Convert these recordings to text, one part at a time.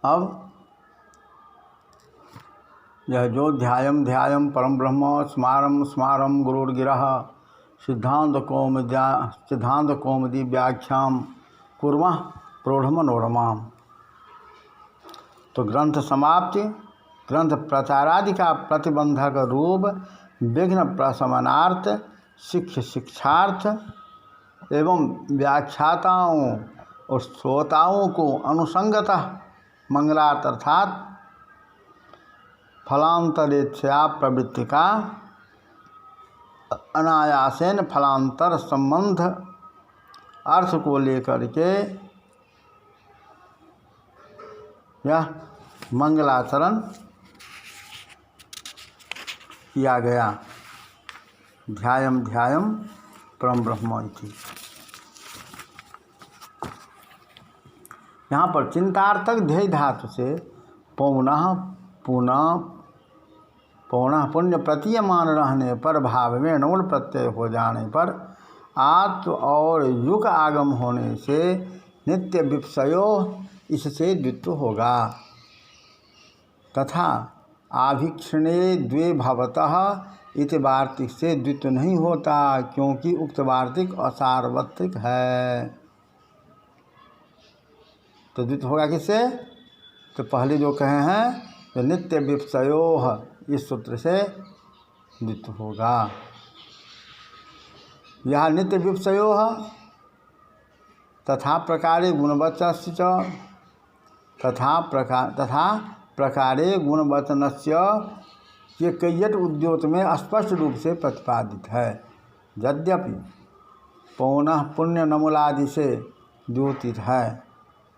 अब यह जो ध्यायम ध्यायम परम ब्रह्म स्मारम स्मारम गुरुर्गिरः सिद्धांत कौमुदी व्याख्याम कुर्मः प्रौढ़मनोरमाम। तो ग्रंथ समाप्ति, ग्रंथ प्रचारादि का प्रतिबंधक रूप, विघ्न प्रशमनार्थ, शिक्षार्थ एवं व्याख्याताओं और श्रोताओं को अनुसंगतः मंगलार्थ अर्थात फलांतरेच्छया प्रवृत्ति का अनायासेन फलांतर संबंध अर्थ को लेकर के यह मंगलाचरण किया गया। ध्यायम ध्यायम परम ब्रह्म इति। यहाँ पर चिंतार्थक ध्येय धातु से पौनः पुण्य प्रतीयमान रहने पर भाव में नून प्रत्यय हो जाने पर आत्व और युग आगम होने से नित्य विपसयो इससे द्वित्व होगा। तथा आभिक्षणे द्वे भवतः इति वार्तिक से द्वित्व नहीं होता, क्योंकि उक्त वार्तिक असार्वत्रिक है। तो द्वित्व होगा किससे? तो पहले जो कहे हैं तो नित्य विपसयोः इस सूत्र से द्वित्व होगा। यह नित्य विपसयोः तथा प्रकारे गुणवचनस्य तथा प्रकारे गुणवचनस्य ये कैयट उद्योत में स्पष्ट रूप से प्रतिपादित है। यद्यपि पौनः पुण्य नमूलादि से द्योतित है,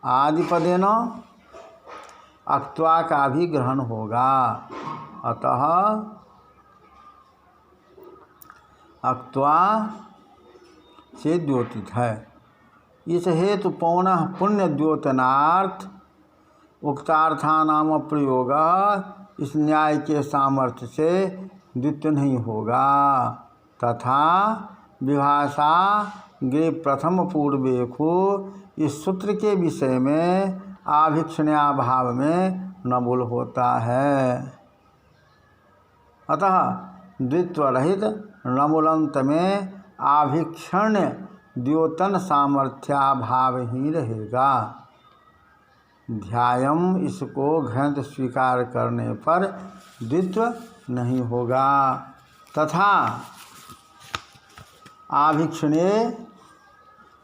आदिपदेन अक्त्वा का भी ग्रहण होगा। अतः अक्त्वा से द्योतित है। इस हेतु पौनः पुण्य द्योतनार्थ उक्तार्थानाम प्रयोग इस न्याय के सामर्थ्य से द्वित्व नहीं होगा। तथा विभाषा गे प्रथम पूर्वेखु इस सूत्र के विषय में आभिक्षण्याभाव में नबुल होता है। अतः द्वित्व रहित नमुलंत में आभिक्षण्य द्योतन सामर्थ्याभाव ही रहेगा। ध्यायम इसको घृत स्वीकार करने पर द्वित्व नहीं होगा। तथा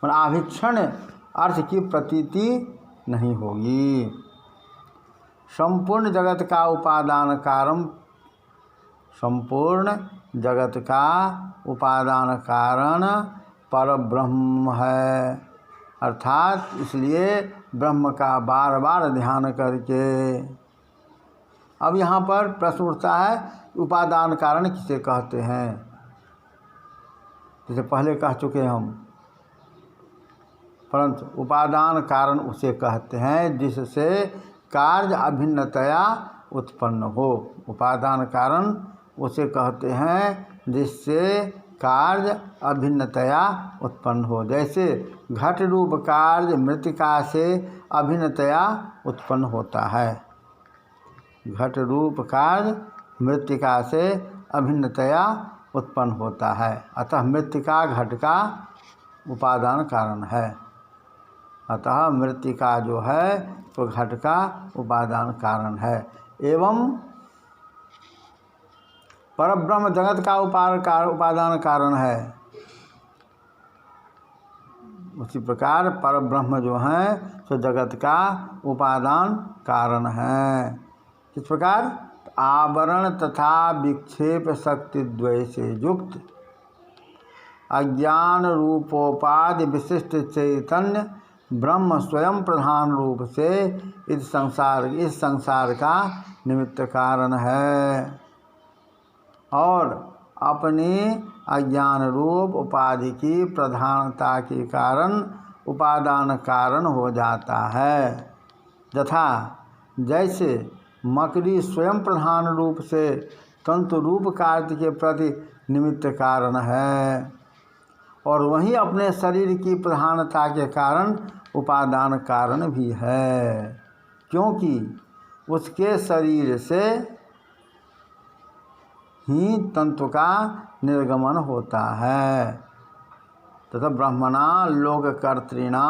आभिक्षण अर्थ की प्रतीति नहीं होगी। संपूर्ण जगत का उपादान कारण पर ब्रह्म है। अर्थात इसलिए ब्रह्म का बार बार ध्यान करके। अब यहाँ पर प्रश्न उठता है, उपादान कारण किसे कहते हैं? जैसे पहले कह चुके हम, परंतु उपादान कारण उसे कहते हैं जिससे कार्य अभिन्नतया उत्पन्न हो। उपादान कारण उसे कहते हैं जिससे कार्य अभिन्नतया उत्पन्न हो। जैसे घट रूप कार्य मृत्तिका से अभिन्नतया उत्पन्न होता है। घट रूप कार्य मृत्तिका से अभिन्नतया उत्पन्न होता है। अतः मृत्तिका घट का उपादान कारण है। अतः मृत्तिका जो है तो घट का उपादान कारण है। एवं परब्रह्म जगत का उपादान कारण है। उसी प्रकार परब्रह्म जो है तो जगत का उपादान कारण है। इस प्रकार आवरण तथा विक्षेप शक्ति द्वय से युक्त अज्ञान रूपोपाधि विशिष्ट चैतन्य ब्रह्म स्वयं प्रधान रूप से इस संसार का निमित्त कारण है और अपनी अज्ञान रूप उपाधि की प्रधानता के कारण उपादान कारण हो जाता है। यथा जैसे मकड़ी स्वयं प्रधान रूप से तंतु रूप कार्य के प्रति निमित्त कारण है और वहीं अपने शरीर की प्रधानता के कारण उपादान कारण भी है, क्योंकि उसके शरीर से ही तंतु का निर्गमन होता है तथा ब्रह्मणा लोककर्तृणा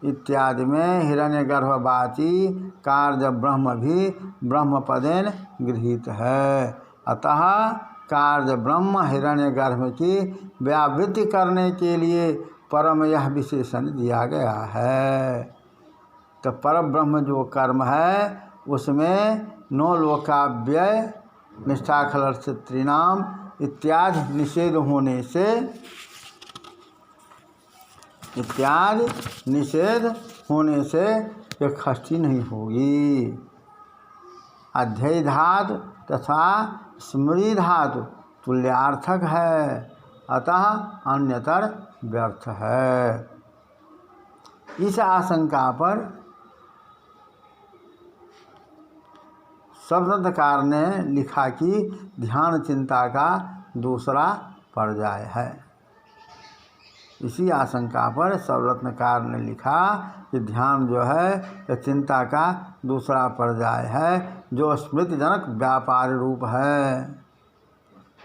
इत्यादि में हिरण्यगर्भवाची कार्य ब्रह्म भी ब्रह्मपदेन गृहीत है। अतः कार्य ब्रह्म हिरण्यगर्भ की व्यावृत्ति करने के लिए परम यह विशेषण दिया गया है। तो परब्रह्म जो कर्म है उसमें नो लोकाव्यय निष्ठाखलर से त्रिनाम इत्यादि निषेध होने से एक खष्टी नहीं होगी। अध्यय धातु तथा स्मृति धातु तुल्यार्थक है, अतः अन्यतर व्यर्थ है। इस आशंका पर शब्दकार ने लिखा कि ध्यान चिंता का दूसरा पर्याय है। इसी आशंका पर सर्वरत्नकार ने लिखा कि ध्यान जो है यह चिंता का दूसरा पर्याय है, जो स्मृतिजनक व्यापार रूप है,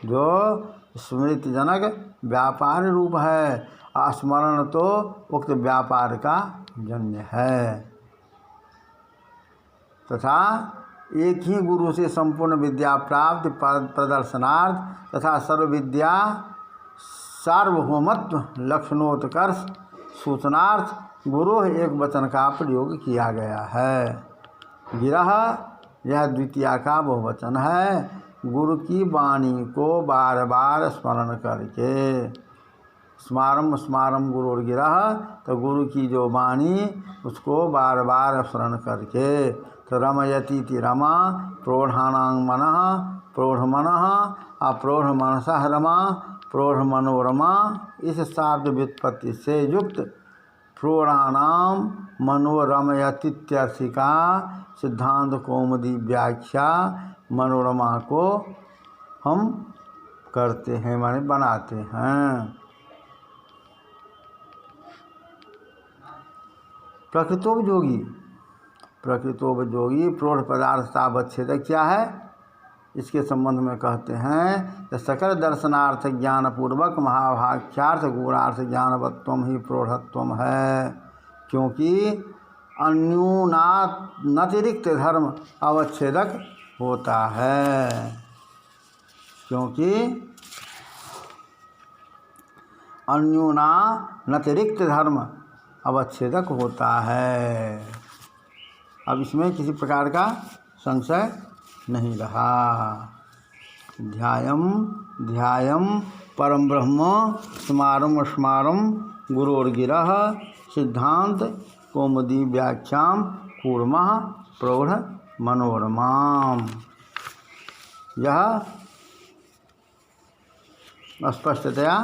जो स्मृतिजनक व्यापार रूप है। स्मरण तो उक्त व्यापार का जन्य है तथा एक ही गुरु से संपूर्ण विद्या प्राप्ति प्रदर्शनार्थ तथा सर्वविद्या सार्वभौमत्व लक्षणोत्कर्ष सूचनार्थ गुरु एक वचन का प्रयोग किया गया है। गिरह यह द्वितीया का बहुवचन है। गुरु की वाणी को बार बार स्मरण करके स्मारम गुरु और गिरह, तो गुरु की जो वाणी उसको बार बार स्मरण करके। तो रमयती रमा प्रौढ़ानां मनः प्रौढ़ मनः अप्रौढ़ मनसः रमा प्रौढ़ मनोरमा, इस शब्द व्युत्पत्ति से युक्त प्रौढ़ानां मनोरमयतीत्यर्थी का सिद्धांत कौमुदी व्याख्या मनोरमा को हम करते हैं, माने बनाते हैं। प्रकृतोपयोगी प्रौढ़ पदार्थावच्छेदक क्या है, इसके संबंध में कहते हैं कि सकल दर्शनार्थ ज्ञानपूर्वक महाभाख्यार्थ गुणार्थ ज्ञानवत्वम ही प्रौढ़त्वम है, क्योंकि अन्यूनातिरिक्त धर्म अवच्छेदक होता है। क्योंकि अन्यूनातिरिक्त धर्म अवच्छेदक होता है। अब इसमें किसी प्रकार का संशय नहीं रहा। ध्यायम परम ब्रह्म स्मारम गुरोर्गिरः सिद्धांत कौमुदी व्याख्याम कूर्मः प्रौढ़ मनोरमाम। यह स्पष्टतया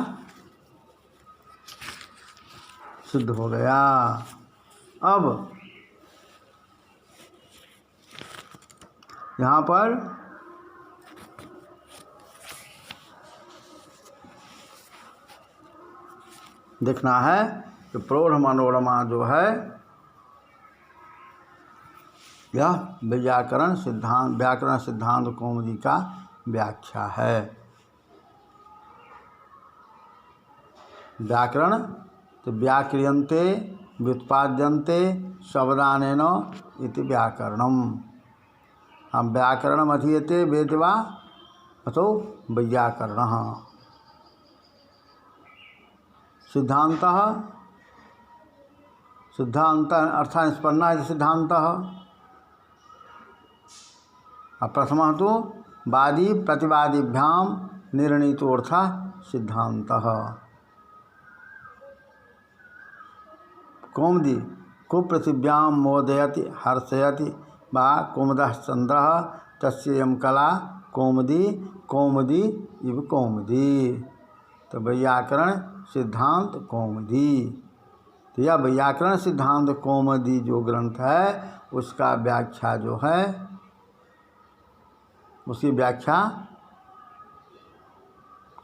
सिद्ध हो गया। अब यहाँ पर देखना है कि प्रौढ़ मनोरमा जो है यह व्याकरण सिद्धांत कौमुदी का व्याख्या है। व्याकरण तो व्याक्रियन्ते व्युत्पाद्यन्ते शब्दानेन इति व्याकरणम। हम व्याकरणम अधीयते वेदवा अतो वैयाकरणः। सिद्धांत अर्थात निष्पन्ना इति सिद्धांतः। प्रथमः तो वादी प्रतिवादिभ्यां निर्णीतोऽर्थः सिद्धांतः। कौमुदी कुपृथिव्यां मोदयति हर्षयति वा कुमुदः चन्द्रः तस्येयं कला कौमुदी इव कौमुदी। तो व्याकरण सिद्धांत कौमुदी, तो यह व्याकरण सिद्धांत कौमुदी जो ग्रंथ है उसका व्याख्या जो है उसकी व्याख्या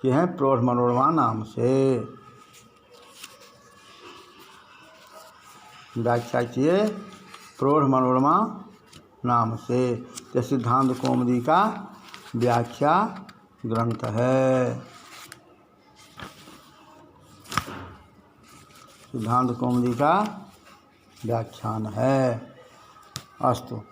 की है प्रौढ़ मनोरमा नाम से। व्याख्या किए प्रौढ़ मनोरमा नाम से। तो सिद्धांत कौमुदी का व्याख्या ग्रंथ है। सिद्धांत कौमुदी का व्याख्यान है। अस्तु।